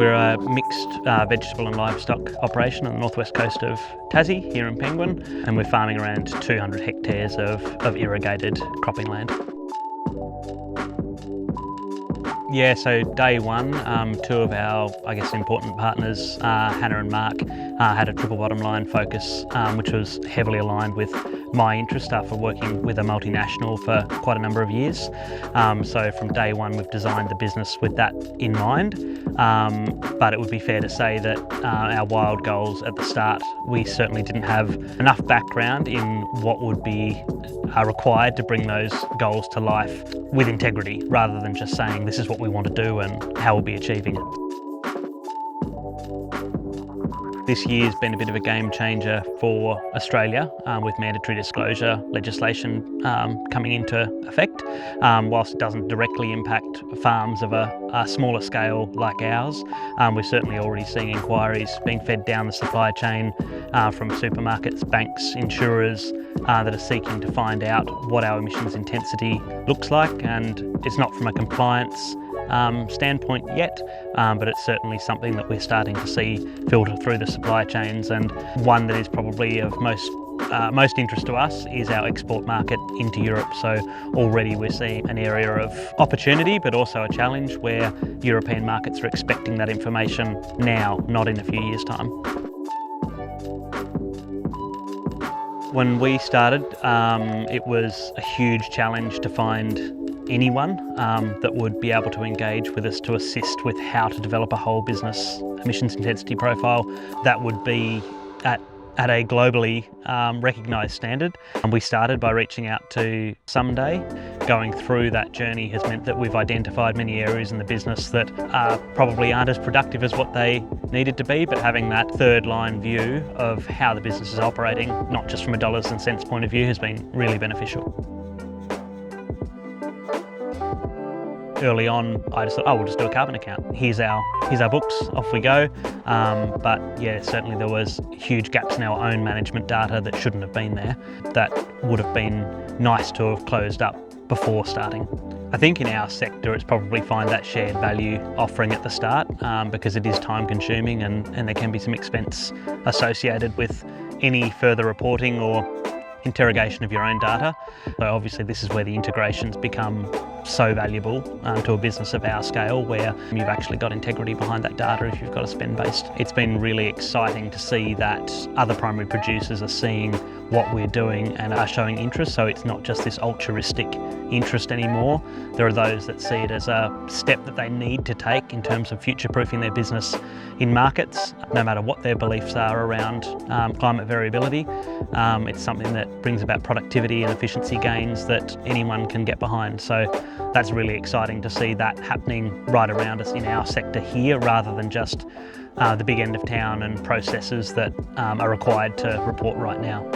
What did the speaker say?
We're a mixed vegetable and livestock operation on the northwest coast of Tassie, here in Penguin, and we're farming around 200 hectares of irrigated cropping land. Yeah, so day one, two of our, important partners, Hannah and Mark, had a triple bottom line focus, which was heavily aligned with my interest after working with a multinational for quite a number of years. So from day one, we've designed the business with that in mind. But it would be fair to say that our wild goals at the start, we certainly didn't have enough background in what would be required to bring those goals to life with integrity, rather than just saying this is what we want to do and how we'll be achieving it. This year's been a bit of a game changer for Australia with mandatory disclosure legislation coming into effect. Whilst it doesn't directly impact farms of a smaller scale like ours, we're certainly already seeing inquiries being fed down the supply chain from supermarkets, banks, insurers that are seeking to find out what our emissions intensity looks like, and it's not from a compliance standpoint yet, but it's certainly something that we're starting to see filter through the supply chains, and one that is probably of most interest to us is our export market into Europe. So already we're seeing an area of opportunity, but also a challenge where European markets are expecting that information now, not in a few years' time. When we started, it was a huge challenge to find anyone that would be able to engage with us to assist with how to develop a whole business emissions intensity profile that would be at a globally recognised standard. And we started by reaching out to Sumday. Going through that journey has meant that we've identified many areas in the business that probably aren't as productive as what they needed to be, but having that third line view of how the business is operating, not just from a dollars and cents point of view, has been really beneficial. Early on, I just thought, we'll just do a carbon account. Here's our books, off we go. But yeah, certainly there was huge gaps in our own management data that shouldn't have been there, that would have been nice to have closed up before starting. I think in our sector, it's probably find that shared value offering at the start, because it is time consuming and there can be some expense associated with any further reporting or interrogation of your own data. So obviously this is where the integrations become so valuable to a business of our scale, where you've actually got integrity behind that data if you've got a spend-based. It's been really exciting to see that other primary producers are seeing what we're doing and are showing interest, so it's not just this altruistic interest anymore. There are those that see it as a step that they need to take in terms of future-proofing their business in markets, no matter what their beliefs are around climate variability. It's something that brings about productivity and efficiency gains that anyone can get behind. So that's really exciting to see that happening right around us in our sector here, rather than just the big end of town and processes that are required to report right now.